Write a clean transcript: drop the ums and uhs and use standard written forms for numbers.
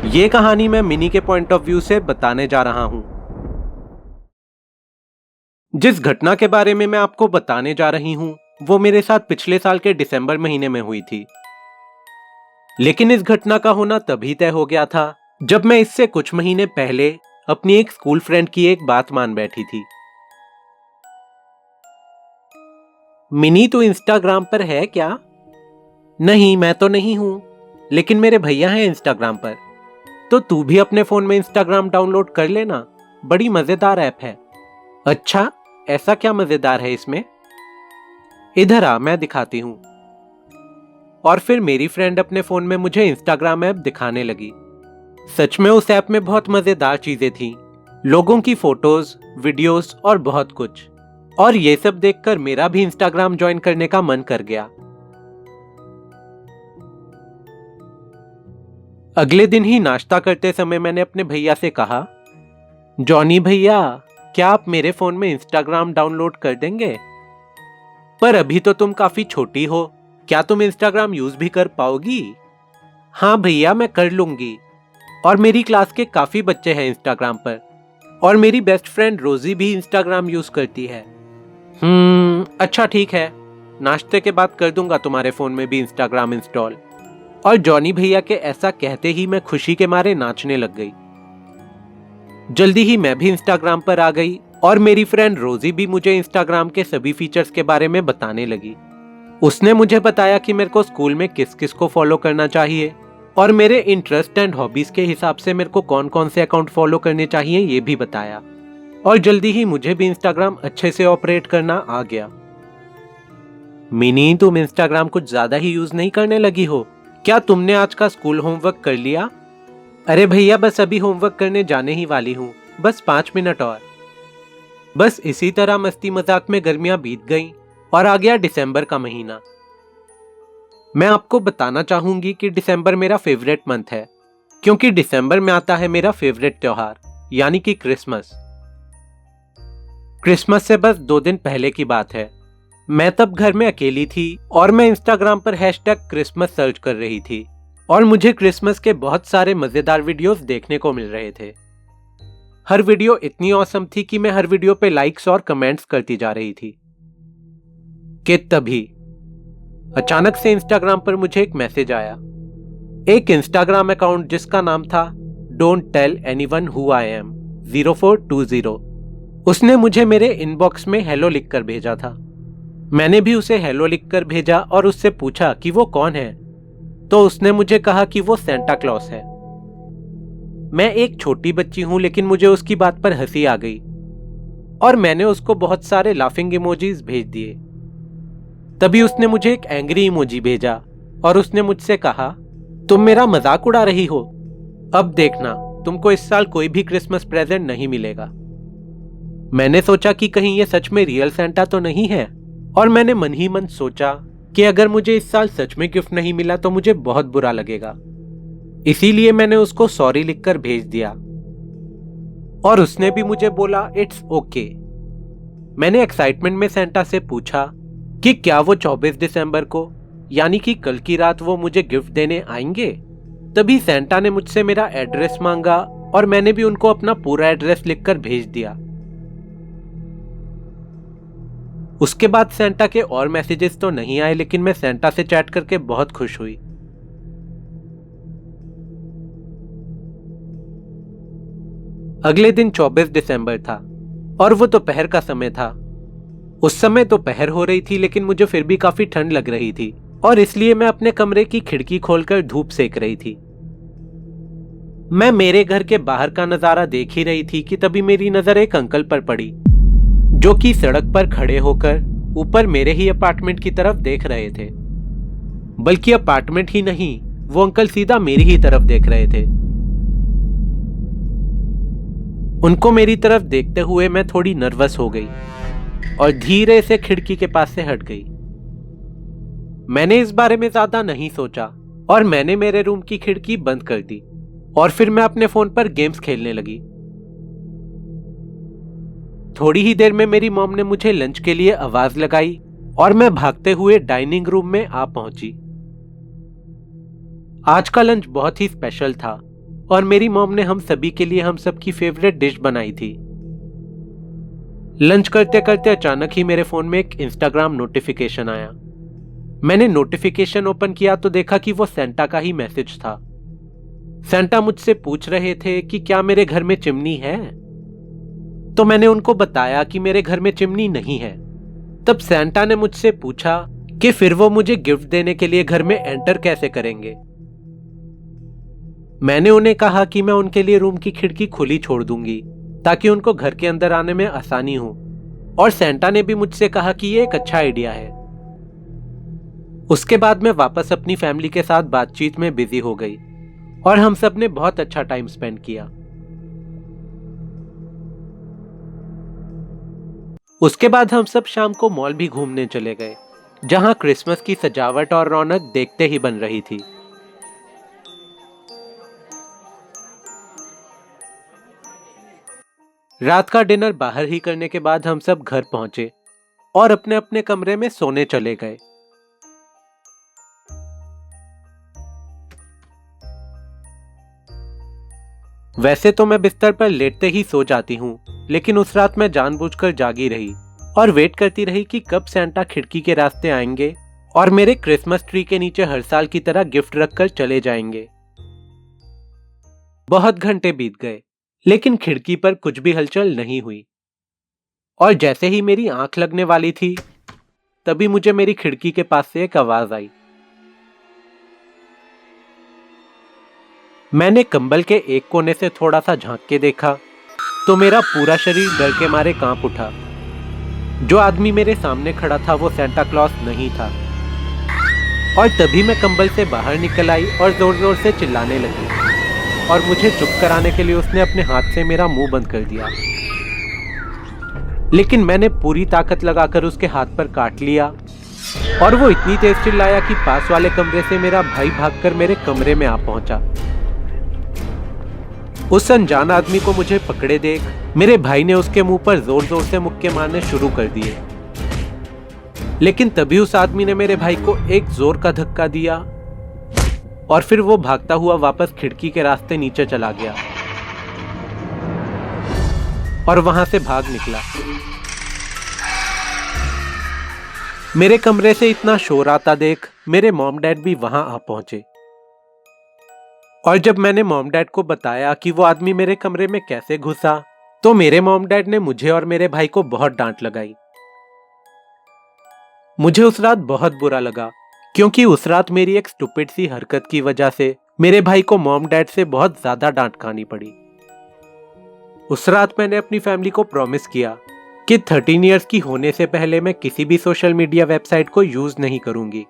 ये कहानी मैं मिनी के पॉइंट ऑफ व्यू से बताने जा रहा हूं। जिस घटना के बारे में मैं आपको बताने जा रही हूं वो मेरे साथ पिछले साल के दिसंबर महीने में हुई थी। लेकिन इस घटना का होना तभी तय हो गया था जब मैं इससे कुछ महीने पहले अपनी एक स्कूल फ्रेंड की एक बात मान बैठी थी। मिनी, तू इंस्टाग्राम पर है क्या? नहीं, मैं तो नहीं हूं, लेकिन मेरे भैया हैं इंस्टाग्राम पर। तो तू भी अपने फोन में इंस्टाग्राम डाउनलोड कर लेना, बड़ी मजेदार ऐप है। अच्छा, ऐसा क्या मजेदार है इसमें? इधर आ, मैं दिखाती हूं। और फिर मेरी फ्रेंड अपने फोन में मुझे इंस्टाग्राम ऐप दिखाने लगी। सच में उस ऐप में बहुत मजेदार चीजें थीं, लोगों की फोटोज, वीडियोस और बहुत कुछ। और ये सब देखकर मेरा भी इंस्टाग्राम ज्वाइन करने का मन कर गया। अगले दिन ही नाश्ता करते समय मैंने अपने भैया से कहा, जॉनी भैया, क्या आप मेरे फोन में इंस्टाग्राम डाउनलोड कर देंगे? पर अभी तो तुम काफी छोटी हो, क्या तुम इंस्टाग्राम यूज भी कर पाओगी? हाँ भैया, मैं कर लूंगी। और मेरी क्लास के काफी बच्चे हैं इंस्टाग्राम पर, और मेरी बेस्ट फ्रेंड रोजी भी इंस्टाग्राम यूज करती है। अच्छा ठीक है, नाश्ते के बाद कर दूंगा तुम्हारे फोन में भी इंस्टाग्राम इंस्टॉल। और जॉनी भैया के ऐसा कहते ही मैं खुशी के मारे नाचने लग गई। जल्दी ही मैं भी इंस्टाग्राम पर आ गई और मेरी फ्रेंड रोजी भी मुझे इंस्टाग्राम के सभी फीचर्स के बारे में बताने लगी। उसने मुझे बताया कि मेरे को स्कूल में किस किस को फॉलो करना चाहिए और मेरे इंटरेस्ट एंड हॉबीज के हिसाब से मेरे को कौन कौन से अकाउंट फॉलो करने चाहिए ये भी बताया। और जल्दी ही मुझे भी इंस्टाग्राम अच्छे से ऑपरेट करना आ गया। मिनी, तुम इंस्टाग्राम कुछ ज्यादा ही यूज नहीं करने लगी हो क्या? तुमने आज का स्कूल होमवर्क कर लिया? अरे भैया, बस अभी होमवर्क करने जाने ही वाली हूँ, बस 5 मिनट और। बस इसी तरह मस्ती मजाक में गर्मियां बीत गईं और आ गया दिसंबर का महीना। मैं आपको बताना चाहूंगी कि दिसंबर मेरा फेवरेट मंथ है, क्योंकि दिसंबर में आता है मेरा फेवरेट त्योहार, यानी कि क्रिसमस। क्रिसमस से बस 2 दिन पहले की बात है। मैं तब घर में अकेली थी और मैं इंस्टाग्राम पर #क्रिसमस सर्च कर रही थी और मुझे क्रिसमस के बहुत सारे मजेदार वीडियोस देखने को मिल रहे थे। हर वीडियो इतनी ऑसम थी कि मैं हर वीडियो पे लाइक्स और कमेंट्स करती जा रही थी कि तभी अचानक से इंस्टाग्राम पर मुझे एक मैसेज आया। एक इंस्टाग्राम अकाउंट जिसका नाम था don't tell anyone who I am 0420, उसने मुझे मेरे इनबॉक्स में हेलो लिखकर भेजा था। मैंने भी उसे हेलो लिखकर भेजा और उससे पूछा कि वो कौन है। तो उसने मुझे कहा कि वो सेंटा क्लॉस है। मैं एक छोटी बच्ची हूं, लेकिन मुझे उसकी बात पर हंसी आ गई और मैंने उसको बहुत सारे लाफिंग इमोजीज भेज दिए। तभी उसने मुझे एक एंग्री इमोजी भेजा और उसने मुझसे कहा, तुम मेरा मजाक उड़ा रही हो? अब देखना, तुमको इस साल कोई भी क्रिसमस प्रेजेंट नहीं मिलेगा। मैंने सोचा कि कहीं ये सच में रियल सेंटा तो नहीं है, और मैंने मन ही मन सोचा कि अगर मुझे इस साल सच में गिफ्ट नहीं मिला तो मुझे बहुत बुरा लगेगा। इसीलिए मैंने उसको सॉरी लिखकर भेज दिया और उसने भी मुझे बोला इट्स ओके। मैंने एक्साइटमेंट में सेंटा से पूछा कि क्या वो 24 दिसंबर को, यानी कि कल की रात, वो मुझे गिफ्ट देने आएंगे। तभी सेंटा ने मुझसे मेरा एड्रेस मांगा और मैंने भी उनको अपना पूरा एड्रेस लिखकर भेज दिया। उसके बाद सेंटा के और मैसेजेस तो नहीं आए, लेकिन मैं सेंटा से चैट करके बहुत खुश हुई। अगले दिन 24 दिसंबर था और वो दोपहर का समय था। उस समय दोपहर हो रही थी, लेकिन मुझे फिर भी काफी ठंड लग रही थी और इसलिए मैं अपने कमरे की खिड़की खोलकर धूप सेक रही थी। मैं मेरे घर के बाहर का नजारा देख ही रही थी कि तभी मेरी नजर एक अंकल पर पड़ी, जो कि सड़क पर खड़े होकर ऊपर मेरे ही अपार्टमेंट की तरफ देख रहे थे। बल्कि अपार्टमेंट ही नहीं, वो अंकल सीधा मेरी ही तरफ देख रहे थे। उनको मेरी तरफ देखते हुए मैं थोड़ी नर्वस हो गई और धीरे से खिड़की के पास से हट गई। मैंने इस बारे में ज्यादा नहीं सोचा और मैंने मेरे रूम की खिड़की बंद कर दी और फिर मैं अपने फोन पर गेम्स खेलने लगी। थोड़ी ही देर में मेरी मॉम ने मुझे लंच के लिए आवाज लगाई और मैं भागते हुए डाइनिंग रूम में आ पहुंची। आज का लंच बहुत ही स्पेशल था और मेरी मॉम ने हम सभी के लिए हम सबकी फेवरेट डिश बनाई थी। लंच करते करते अचानक ही मेरे फोन में एक इंस्टाग्राम नोटिफिकेशन आया। मैंने नोटिफिकेशन ओपन किया तो देखा कि वो सेंटा का ही मैसेज था। सेंटा मुझसे पूछ रहे थे कि क्या मेरे घर में चिमनी है। तो मैंने उनको बताया कि मेरे घर में चिमनी नहीं है। तब सेंटा ने मुझसे पूछा कि फिर वो मुझे गिफ्ट देने के लिए घर में एंटर कैसे करेंगे। मैंने उन्हें कहा कि मैं उनके लिए रूम की खिड़की खुली छोड़ दूंगी ताकि उनको घर के अंदर आने में आसानी हो। और सेंटा ने भी मुझसे कहा कि ये एक अच्छा आइडिया है। उसके बाद मैं वापस अपनी फैमिली के साथ बातचीत में बिजी हो गई और हम सब ने बहुत अच्छा टाइम स्पेंड किया। उसके बाद हम सब शाम को मॉल भी घूमने चले गए, जहां क्रिसमस की सजावट और रौनक देखते ही बन रही थी। रात का डिनर बाहर ही करने के बाद हम सब घर पहुंचे और अपने अपने कमरे में सोने चले गए। वैसे तो मैं बिस्तर पर लेटते ही सो जाती हूँ, लेकिन उस रात मैं जानबूझकर जागी रही और वेट करती रही कि कब सेंटा खिड़की के रास्ते आएंगे और मेरे क्रिसमस ट्री के नीचे हर साल की तरह गिफ्ट रखकर चले जाएंगे। बहुत घंटे बीत गए, लेकिन खिड़की पर कुछ भी हलचल नहीं हुई। और जैसे ही मेरी आंख लगने वाली थी, तभी मुझे मेरी खिड़की के पास से एक आवाज आई। मैंने कंबल के एक कोने से थोड़ा सा झांक के देखा तो मेरा पूरा शरीर डर के मारे कांप उठा। जो आदमी मेरे सामने खड़ा था वो सेंटा क्लॉज नहीं था। और तभी मैं कंबल से बाहर निकल आई और जोर जोर से चिल्लाने लगी और मुझे चुप कराने के लिए उसने अपने हाथ से मेरा मुंह बंद कर दिया। लेकिन मैंने पूरी ताकत लगाकर उसके हाथ पर काट लिया और वो इतनी तेज चिल्लाया कि पास वाले कमरे से मेरा भाई भागकर मेरे कमरे में आ पहुंचा। उस अनजान आदमी को मुझे पकड़े देख मेरे भाई ने उसके मुंह पर जोर जोर से मुक्के मारने शुरू कर दिए। लेकिन तभी उस आदमी ने मेरे भाई को एक जोर का धक्का दिया और फिर वो भागता हुआ वापस खिड़की के रास्ते नीचे चला गया और वहां से भाग निकला। मेरे कमरे से इतना शोर आता देख मेरे मॉम डैड भी वहां आ पहुंचे। और जब मैंने मॉम डैड को बताया कि वो आदमी मेरे कमरे में कैसे घुसा, तो मेरे मॉम डैड ने मुझे और मेरे भाई को बहुत डांट लगाई। मुझे उस रात बहुत बुरा लगा, क्योंकि उस रात मेरी एक स्टूपिड सी हरकत की वजह से मेरे भाई को मॉम डैड से बहुत ज्यादा डांट खानी पड़ी। उस रात मैंने अपनी फैमिली को प्रॉमिस किया कि 13 इयर्स की होने से पहले मैं किसी भी सोशल मीडिया वेबसाइट को यूज नहीं करूंगी।